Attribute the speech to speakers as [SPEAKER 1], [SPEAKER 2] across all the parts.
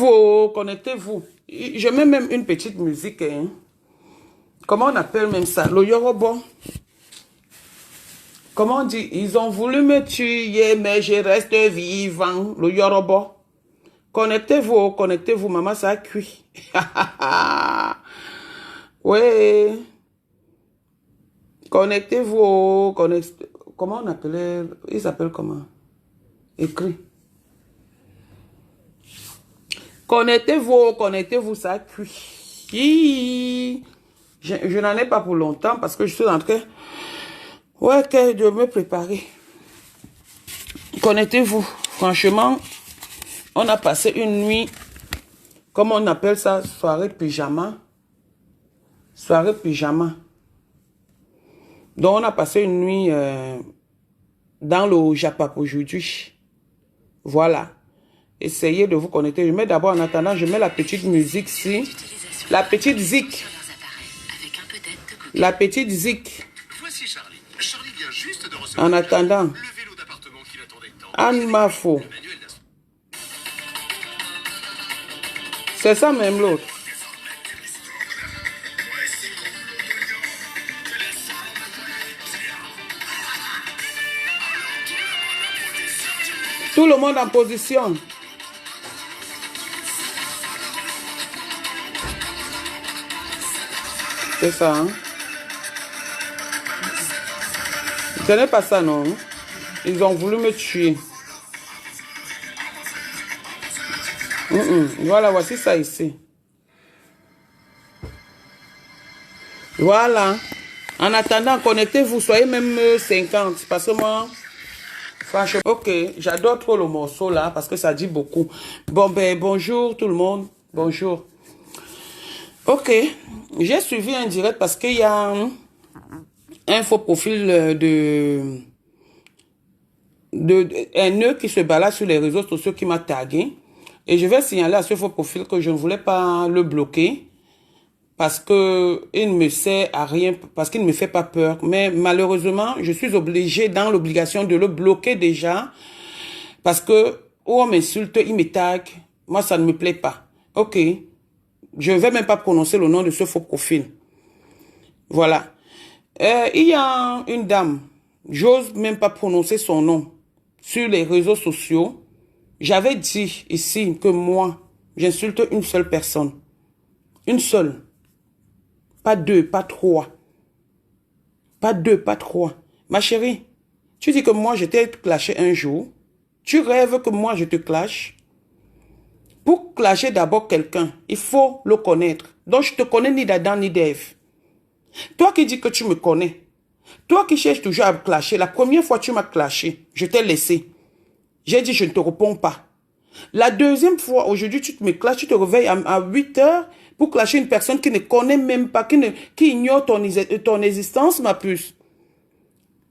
[SPEAKER 1] Connectez-vous, connectez-vous. Je mets même une petite musique. Hein. Comment on appelle même ça? Le Yoruba. Comment on dit? Ils ont voulu me tuer, mais je reste vivant. Le Yoruba. Connectez-vous, connectez-vous. Maman, ça a cuit. Ouais. Connectez-vous. Comment on appelait? Ils s'appellent comment? Écrit. Connectez-vous, connectez-vous, ça a cuit. Je n'en ai pas pour longtemps parce que je suis en train de me préparer. Connectez-vous. Franchement, on a passé une nuit, comment on appelle ça, soirée pyjama. Soirée pyjama. Donc, on a passé une nuit dans le Japap aujourd'hui. Voilà. Essayez de vous connecter. Je mets d'abord, en attendant, je mets la petite musique ici. La petite zik. La petite zik.
[SPEAKER 2] Voici Charlie. Charlie vient juste de recevoir
[SPEAKER 1] En attendant.
[SPEAKER 2] le vélo d'appartement qu'il attendait tant.
[SPEAKER 1] Anne Mafo. C'est ça même l'autre. Tout le monde en position. C'est ça, hein? Ce n'est pas ça, non? Ils ont voulu me tuer. Voilà, voici ça ici. Voilà. En attendant, connectez-vous, soyez même 50. Parce que moi, franchement, ok, j'adore trop le morceau là, parce que ça dit beaucoup. Bon, ben, bonjour tout le monde. Bonjour. Ok, j'ai suivi un direct parce qu'il y a un faux profil un nœud qui se balade sur les réseaux sociaux qui m'a tagué. Et je vais signaler à ce faux profil que je ne voulais pas le bloquer parce que il ne me sert à rien, parce qu'il ne me fait pas peur. Mais malheureusement, je suis obligée, dans l'obligation de le bloquer déjà parce que on m'insulte, il me tague. Moi, ça ne me plaît pas. Ok. Je ne vais même pas prononcer le nom de ce faux profil. Voilà. Il y a une dame, j'ose même pas prononcer son nom, sur les réseaux sociaux. J'avais dit ici que moi, j'insulte une seule personne. Une seule. Pas deux, pas trois. Pas deux, pas trois. Ma chérie, tu dis que moi, je t'ai clashé un jour. Tu rêves que moi, je te clash. Pour clasher d'abord quelqu'un, il faut le connaître. Donc, je te connais ni d'Adam ni d'Ève. Toi qui dis que tu me connais, toi qui cherches toujours à me clasher, la première fois tu m'as clashé, je t'ai laissé. J'ai dit je ne te réponds pas. La deuxième fois, aujourd'hui tu me clashes, tu te réveilles à 8 heures pour clasher une personne qui ne connaît même pas, qui ignore ton existence, ma puce.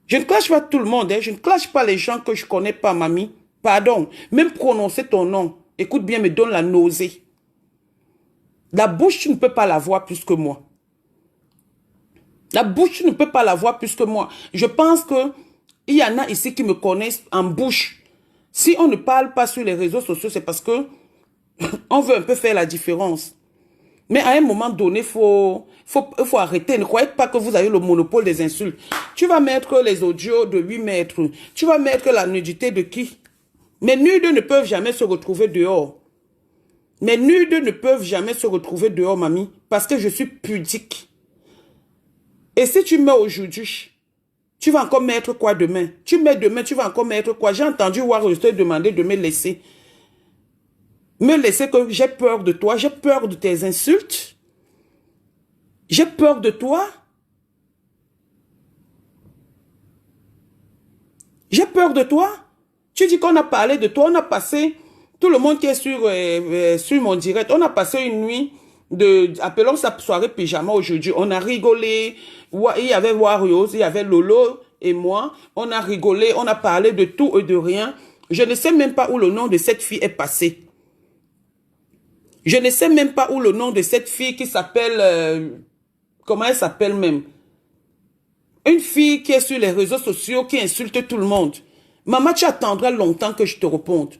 [SPEAKER 1] Je ne clash pas tout le monde, hein. Je ne clash pas les gens que je ne connais pas, mamie. Pardon, même prononcer ton nom. Écoute bien, me donne la nausée. La bouche, tu ne peux pas la voir plus que moi. La bouche, tu ne peux pas la voir plus que moi. Je pense que il y en a ici qui me connaissent en bouche. Si on ne parle pas sur les réseaux sociaux, c'est parce que on veut un peu faire la différence. Mais à un moment donné, il faut arrêter. Ne croyez pas que vous avez le monopole des insultes. Tu vas mettre les audios de 8 mètres. Tu vas mettre la nudité de qui? Mais nudes ne peuvent jamais se retrouver dehors. Mais nudes ne peuvent jamais se retrouver dehors, mamie, parce que je suis pudique. Et si tu mets aujourd'hui, tu vas encore mettre quoi demain? Tu mets demain, tu vas encore mettre quoi? J'ai entendu voir, je t'ai demandé de me laisser. Me laisser que j'ai peur de toi, j'ai peur de tes insultes. J'ai peur de toi. J'ai peur de toi. Tu dis qu'on a parlé de toi, on a passé, tout le monde qui est sur mon direct, on a passé une nuit appelons ça soirée pyjama aujourd'hui. On a rigolé, il y avait Warriors, il y avait Lolo et moi, on a rigolé, on a parlé de tout et de rien. Je ne sais même pas où le nom de cette fille est passé. Je ne sais même pas où le nom de cette fille qui s'appelle, comment elle s'appelle même? Une fille qui est sur les réseaux sociaux, qui insulte tout le monde. Maman, tu attendras longtemps que je te réponde.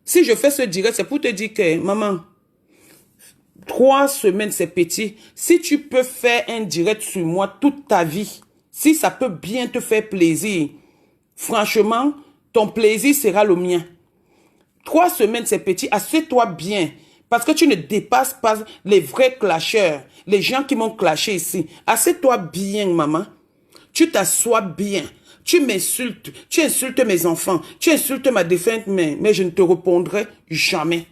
[SPEAKER 1] Si je fais ce direct, c'est pour te dire que, maman, 3 semaines, c'est petit. Si tu peux faire un direct sur moi toute ta vie, si ça peut bien te faire plaisir, franchement, ton plaisir sera le mien. 3 semaines, c'est petit. Assieds-toi bien. Parce que tu ne dépasses pas les vrais clasheurs. Les gens qui m'ont clashé ici. Assieds-toi bien, maman. Tu t'assois bien. Tu m'insultes. Tu insultes mes enfants. Tu insultes ma défunte mère. Mais je ne te répondrai jamais.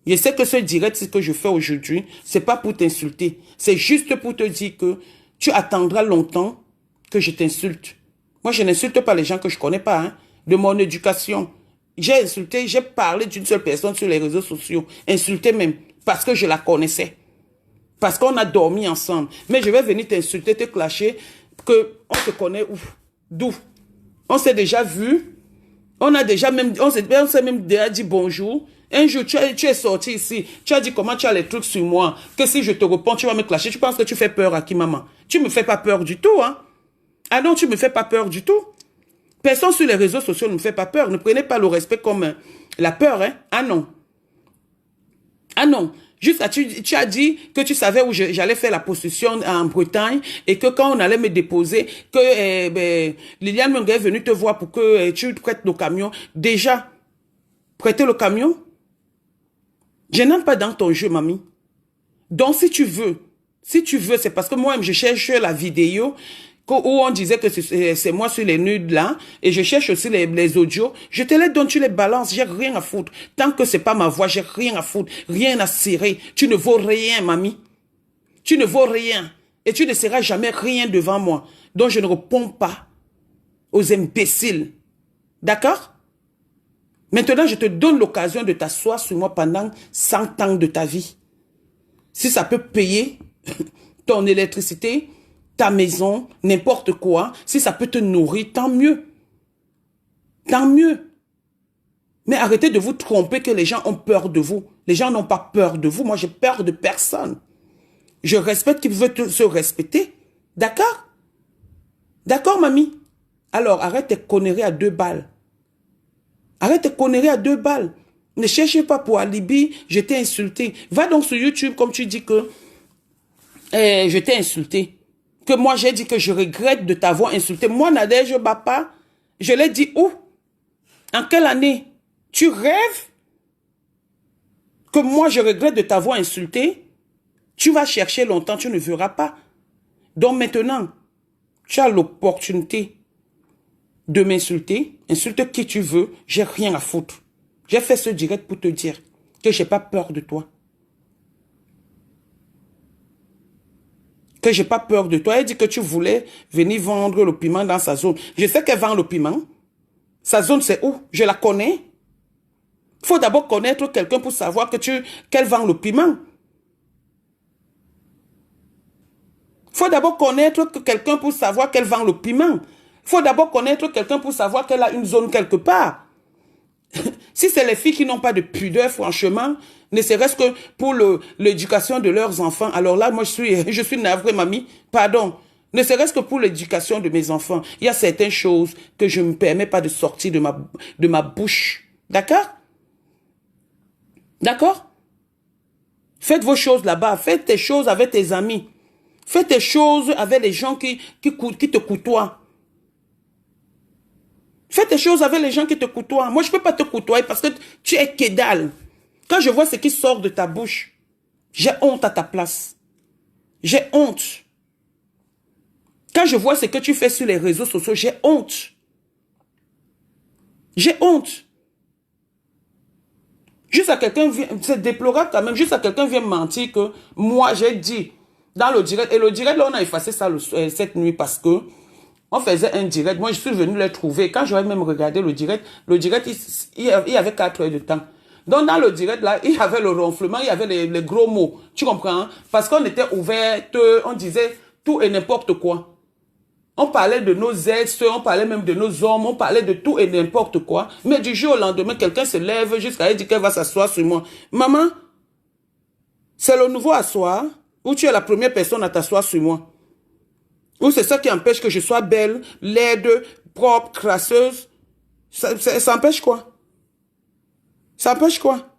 [SPEAKER 1] Je sais que ce direct, ce que je fais aujourd'hui, c'est pas pour t'insulter. C'est juste pour te dire que tu attendras longtemps que je t'insulte. Moi, je n'insulte pas les gens que je connais pas, hein, de mon éducation. J'ai insulté, j'ai parlé d'une seule personne sur les réseaux sociaux. Insulté même, parce que je la connaissais. Parce qu'on a dormi ensemble. Mais je vais venir t'insulter, te clasher, que on te connaît où? D'où? On s'est déjà vu. On s'est même déjà dit bonjour. Un jour, tu es sorti ici. Tu as dit comment tu as les trucs sur moi. Que si je te réponds, tu vas me clasher. Tu penses que tu fais peur à qui, maman? Tu me fais pas peur du tout, hein? Ah non, tu me fais pas peur du tout. Personne sur les réseaux sociaux ne me fait pas peur. Ne prenez pas le respect comme la peur, hein? Ah non. Ah non. Juste, tu as dit que tu savais où j'allais faire la possession en Bretagne et que quand on allait me déposer, que Liliane Munga est venue te voir pour que tu prêtes le camion. Déjà, prêter le camion, je n'entre pas dans ton jeu, mamie. Donc, si tu veux, c'est parce que moi, je cherche la vidéo où on disait que c'est moi sur les nudes là, et je cherche aussi les audios, je te les donne, tu les balances, j'ai rien à foutre. Tant que c'est pas ma voix, j'ai rien à foutre, rien à cirer. Tu ne vaux rien, mamie. Tu ne vaux rien. Et tu ne seras jamais rien devant moi. Donc je ne réponds pas aux imbéciles. D'accord? Maintenant, je te donne l'occasion de t'asseoir sur moi pendant 100 ans de ta vie. Si ça peut payer ton électricité, ta maison, n'importe quoi, si ça peut te nourrir, tant mieux. Tant mieux. Mais arrêtez de vous tromper que les gens ont peur de vous. Les gens n'ont pas peur de vous. Moi, j'ai peur de personne. Je respecte qui veut se respecter. D'accord? D'accord, mamie? Alors, arrête tes conneries à 2 balles. Arrête tes conneries à 2 balles. Ne cherchez pas pour alibi, je t'ai insulté. Va donc sur YouTube comme tu dis que je t'ai insulté. Que moi j'ai dit que je regrette de t'avoir insulté. Moi, Nadège Bapa, je l'ai dit où? En quelle année? Tu rêves que moi je regrette de t'avoir insulté? Tu vas chercher longtemps, tu ne verras pas. Donc maintenant, tu as l'opportunité de m'insulter. Insulte qui tu veux, j'ai rien à foutre. J'ai fait ce direct pour te dire que j'ai pas peur de toi. Que j'ai pas peur de toi. Elle dit que tu voulais venir vendre le piment dans sa zone. Je sais qu'elle vend le piment. Sa zone, c'est où? Je la connais. Il faut d'abord connaître quelqu'un pour savoir que qu'elle vend le piment. Il faut d'abord connaître quelqu'un pour savoir qu'elle vend le piment. Il faut d'abord connaître quelqu'un pour savoir qu'elle a une zone quelque part. Si c'est les filles qui n'ont pas de pudeur, franchement, ne serait-ce que pour l'éducation de leurs enfants, alors là, moi, je suis navrée, mamie, pardon. Ne serait-ce que pour l'éducation de mes enfants, il y a certaines choses que je ne me permets pas de sortir de ma bouche. D'accord? D'accord? Faites vos choses là-bas. Faites tes choses avec tes amis. Faites tes choses avec les gens qui te côtoient. Fais tes choses avec les gens qui te côtoient. Moi, je ne peux pas te côtoyer parce que tu es kédal. Quand je vois ce qui sort de ta bouche, j'ai honte à ta place. J'ai honte. Quand je vois ce que tu fais sur les réseaux sociaux, j'ai honte. J'ai honte. Juste à quelqu'un vient, c'est déplorable quand même, juste à quelqu'un vient mentir que moi, j'ai dit dans le direct, et le direct, là, on a effacé ça cette nuit parce que on faisait un direct. Moi, je suis venu les trouver. Quand j'avais même regardé le direct, il y avait 4 heures de temps. Donc, dans le direct, là, il y avait le ronflement, il y avait les gros mots. Tu comprends? Hein? Parce qu'on était ouvert, on disait tout et n'importe quoi. On parlait de nos ex, on parlait même de nos hommes, on parlait de tout et n'importe quoi. Mais du jour au lendemain, quelqu'un se lève jusqu'à elle dit qu'elle va s'asseoir sur moi. Maman, c'est le nouveau asseoir ou tu es la première personne à t'asseoir sur moi? Ou c'est ça qui empêche que je sois belle, laide, propre, crasseuse? Ça empêche quoi? Ça empêche quoi?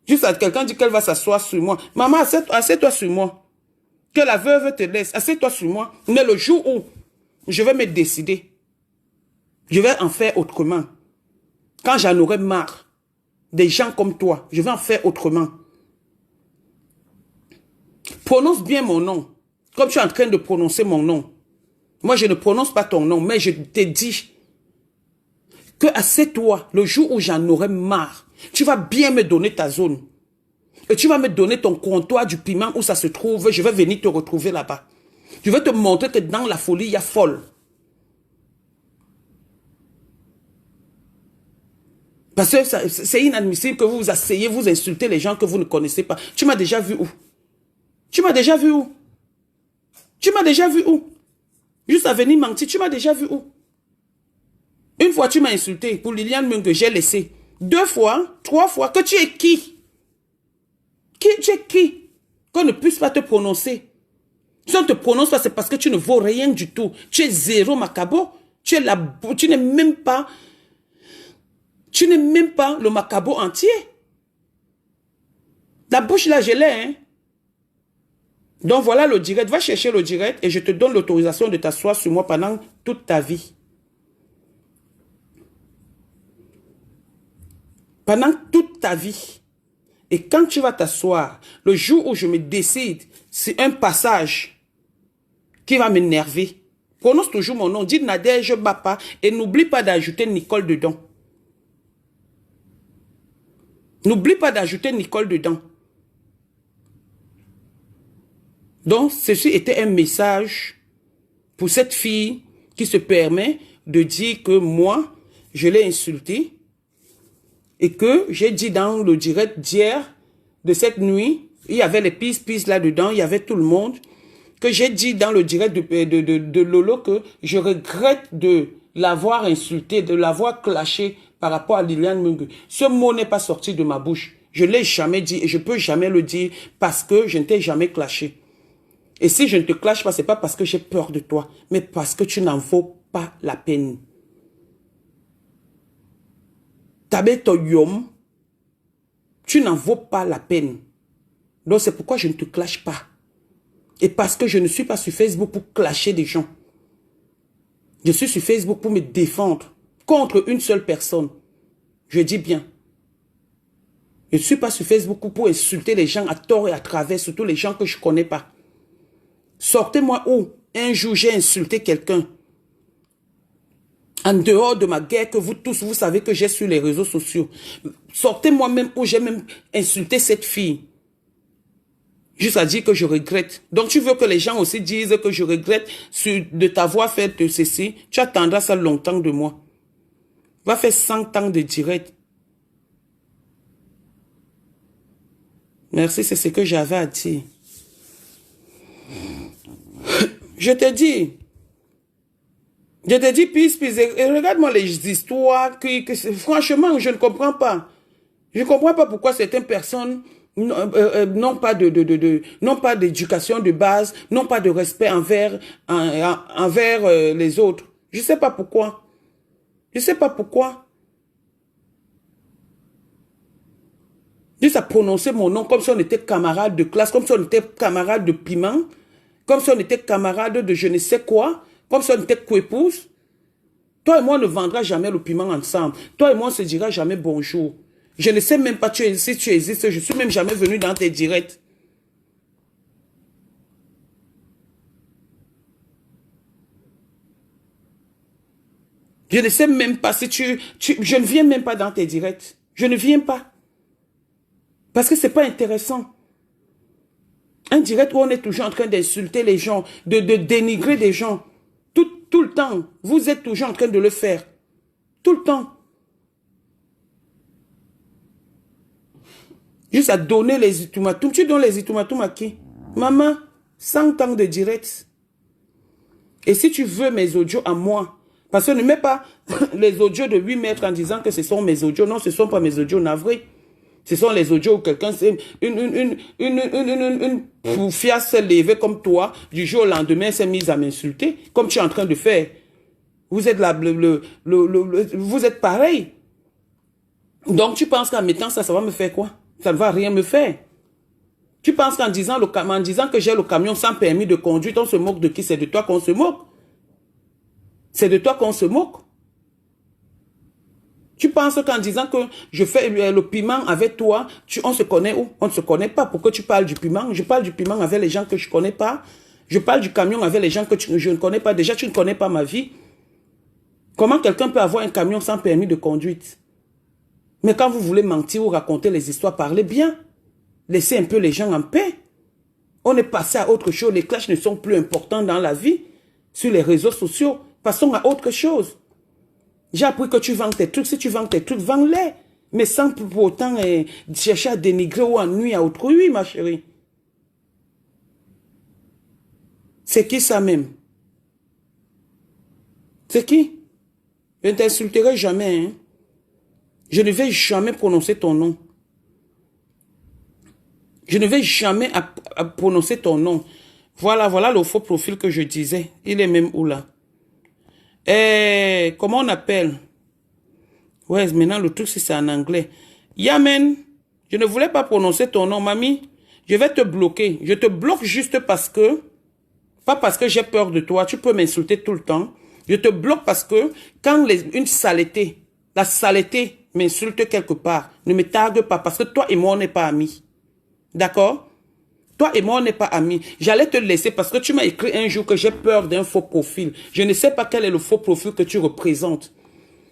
[SPEAKER 1] Juste à quelqu'un dit qu'elle va s'asseoir sur moi. Maman, assieds-toi sur moi. Que la veuve te laisse. Assieds-toi sur moi. Mais le jour où je vais me décider, je vais en faire autrement. Quand j'en aurai marre des gens comme toi, je vais en faire autrement. Prononce bien mon nom. Comme tu es en train de prononcer mon nom. Moi, je ne prononce pas ton nom, mais je te dis que assieds-toi, le jour où j'en aurai marre, tu vas bien me donner ta zone. Et tu vas me donner ton comptoir du piment où ça se trouve. Je vais venir te retrouver là-bas. Je vais te montrer que dans la folie, il y a folle. Parce que c'est inadmissible que vous vous asseyez, vous insultez les gens que vous ne connaissez pas. Tu m'as déjà vu où? Tu m'as déjà vu où? Tu m'as déjà vu où? Juste à venir mentir, tu m'as déjà vu où? Une fois, tu m'as insulté pour Liliane Mung que j'ai laissé. 2 fois, 3 fois, que tu es qui? Tu es qui? Qu'on ne puisse pas te prononcer. Si on ne te prononce pas, c'est parce que tu ne vaux rien du tout. Tu es zéro macabo. Tu n'es même pas le macabo entier. La bouche là, je l'ai, hein. Donc voilà le direct. Va chercher le direct et je te donne l'autorisation de t'asseoir sur moi pendant toute ta vie. Pendant toute ta vie. Et quand tu vas t'asseoir, le jour où je me décide, c'est un passage qui va m'énerver. Prononce toujours mon nom. Dis Nadège Bapa et n'oublie pas d'ajouter Nicole dedans. N'oublie pas d'ajouter Nicole dedans. Donc, ceci était un message pour cette fille qui se permet de dire que moi, je l'ai insultée et que j'ai dit dans le direct d'hier, de cette nuit, il y avait les pis là-dedans, il y avait tout le monde, que j'ai dit dans le direct de Lolo que je regrette de l'avoir insulté, de l'avoir clashé par rapport à Liliane Mungu. Ce mot n'est pas sorti de ma bouche. Je ne l'ai jamais dit et je ne peux jamais le dire parce que je ne t'ai jamais clashé. Et si je ne te clash pas, ce n'est pas parce que j'ai peur de toi, mais parce que tu n'en vaux pas la peine. Tu n'en vaux pas la peine. Donc c'est pourquoi je ne te clash pas. Et parce que je ne suis pas sur Facebook pour clasher des gens. Je suis sur Facebook pour me défendre contre une seule personne. Je dis bien. Je ne suis pas sur Facebook pour insulter les gens à tort et à travers, surtout les gens que je ne connais pas. Sortez-moi où un jour j'ai insulté quelqu'un. En dehors de ma guerre que vous tous, vous savez que j'ai sur les réseaux sociaux. Sortez-moi même où j'ai même insulté cette fille. Juste à dire que je regrette. Donc tu veux que les gens aussi disent que je regrette de t'avoir fait ceci. Tu attendras ça longtemps de moi. Va faire 100 ans de direct. Merci, c'est ce que j'avais à dire. Je te dis, pisse, et regarde-moi les histoires, franchement, je ne comprends pas. Je ne comprends pas pourquoi certaines personnes n'ont pas d'éducation de base, n'ont pas de respect envers les autres. Je ne sais pas pourquoi. Je ne sais pas pourquoi. Juste à prononcer mon nom comme si on était camarades de classe, comme si on était camarades de piment, comme si on était camarades de je ne sais quoi, comme si on était coépouses. Toi et moi, on ne vendra jamais le piment ensemble. Toi et moi, on ne se dira jamais bonjour. Je ne sais même pas si tu existes. Je ne suis même jamais venu dans tes directs. Je ne sais même pas si je ne viens même pas dans tes directs. Je ne viens pas. Parce que ce n'est pas intéressant. Un direct où on est toujours en train d'insulter les gens, de dénigrer des gens. Tout le temps. Vous êtes toujours en train de le faire. Tout le temps. Juste à donner les itumatum. Tu donnes les itumatum à qui? Maman, 100 ans de direct. Et si tu veux mes audios à moi, parce que ne mets pas les audios de 8 mètres en disant que ce sont mes audios. Non, ce ne sont pas mes audios navrés. Ce sont les audios où quelqu'un, une poufiasse s'est levée comme toi, du jour au lendemain, s'est mise à m'insulter, comme tu es en train de faire. Vous êtes là, vous êtes pareil. Donc, tu penses qu'en mettant ça, ça va me faire quoi? Ça ne va rien me faire. Tu penses qu'en disant, en disant que j'ai le camion sans permis de conduire, on se moque de qui? C'est de toi qu'on se moque. C'est de toi qu'on se moque. Tu penses qu'en disant que je fais le piment avec toi, on se connaît où? On ne se connaît pas. Pourquoi tu parles du piment? Je parle du piment avec les gens que je ne connais pas. Je parle du camion avec les gens que je ne connais pas. Déjà, tu ne connais pas ma vie. Comment quelqu'un peut avoir un camion sans permis de conduite? Mais quand vous voulez mentir ou raconter les histoires, parlez bien. Laissez un peu les gens en paix. On est passé à autre chose. Les clashs ne sont plus importants dans la vie. Sur les réseaux sociaux, passons à autre chose. J'ai appris que tu vends tes trucs. Si tu vends tes trucs, vends-les. Mais sans pour autant chercher à dénigrer ou à nuire à autrui, ma chérie. C'est qui ça même? C'est qui? Je ne t'insulterai jamais. Hein? Je ne vais jamais prononcer ton nom. Je ne vais jamais prononcer ton nom. Voilà le faux profil que je disais. Il est même où là? Comment on appelle? Ouais, maintenant le truc c'est en anglais. Yamen, je ne voulais pas prononcer ton nom, mamie. Je vais te bloquer. Je te bloque juste parce que, pas parce que j'ai peur de toi. Tu peux m'insulter tout le temps. Je te bloque parce que quand une saleté, la saleté m'insulte quelque part, ne me targue pas parce que toi et moi on n'est pas amis. D'accord? Toi et moi, on n'est pas amis. J'allais te laisser parce que tu m'as écrit un jour que j'ai peur d'un faux profil. Je ne sais pas quel est le faux profil que tu représentes.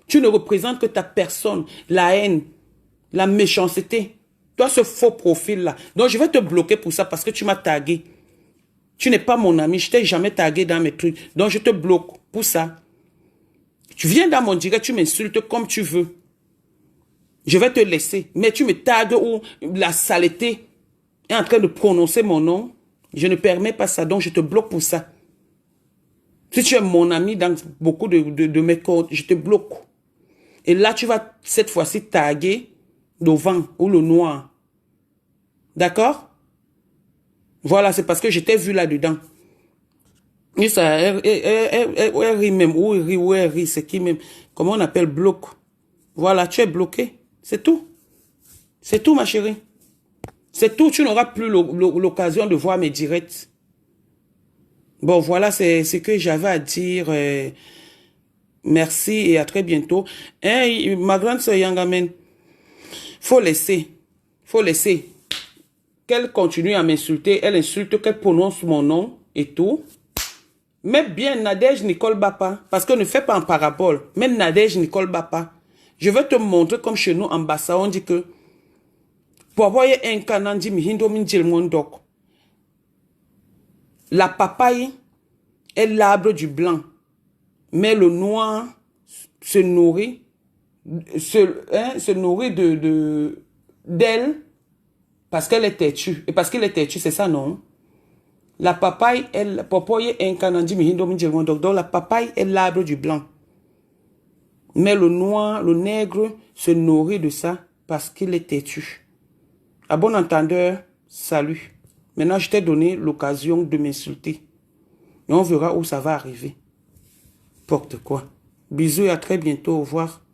[SPEAKER 1] Tu ne représentes que ta personne, la haine, la méchanceté. Toi, ce faux profil-là. Donc, je vais te bloquer pour ça parce que tu m'as tagué. Tu n'es pas mon ami. Je t'ai jamais tagué dans mes trucs. Donc, je te bloque pour ça. Tu viens dans mon direct, tu m'insultes comme tu veux. Je vais te laisser. Mais tu me tagues ou la saleté est en train de prononcer mon nom, je ne permets pas ça, donc je te bloque pour ça. Si tu es mon ami dans beaucoup de mes comptes, je te bloque. Et là, tu vas cette fois-ci taguer le vent ou le noir. D'accord? Voilà, c'est parce que je t'ai vu là-dedans. Et ça, elle rit même, ou elle rit, c'est qui même? Comment on appelle bloc? Voilà, tu es bloqué. C'est tout. C'est tout, ma chérie. C'est tout, tu n'auras plus l'occasion de voir mes directs. Bon, voilà, c'est ce que j'avais à dire. Merci et à très bientôt. Hey, ma grande soeur Yangamen, faut laisser. Qu'elle continue à m'insulter, elle insulte, qu'elle prononce mon nom et tout. Mais bien Nadège Nicole Bapa, parce que ne fais pas en parabole. Même Nadège Nicole Bapa. Je vais te montrer comme chez nous en Bassa, on dit que la papaye est l'arbre du blanc, mais le noir se nourrit d'elle parce qu'elle est têtue. Et parce qu'il est têtu, c'est ça, non? La papaye est donc la papaye est l'arbre du blanc. Mais le noir, le nègre se nourrit de ça parce qu'il est têtu. À bon entendeur, salut. Maintenant, je t'ai donné l'occasion de m'insulter. Et on verra où ça va arriver. Porte quoi. Bisous et à très bientôt. Au revoir.